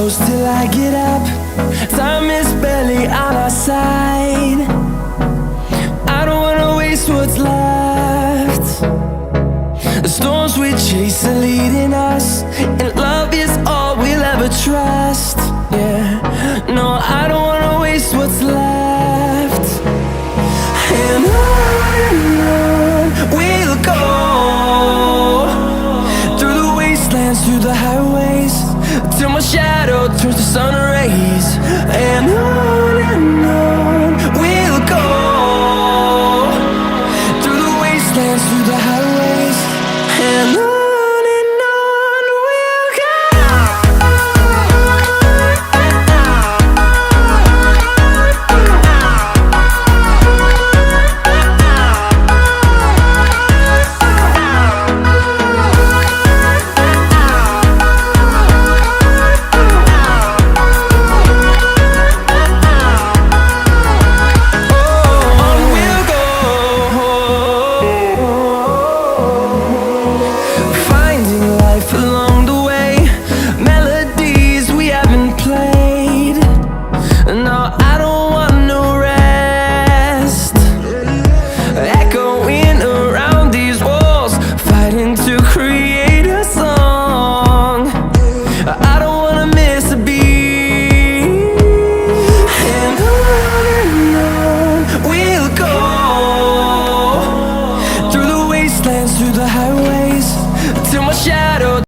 close till I get up. Time is barely on our side. I don't wanna waste what's left. The storms we chase are leading us, and love is all we'll ever trust. Yeah, no, I don't wanna waste what's left. And on we'll go, through the wastelands, through the highways, till my shadow turns to sun rays. And on we'll go, through the wastelands, through the highways, and on we'll go. Through the highways,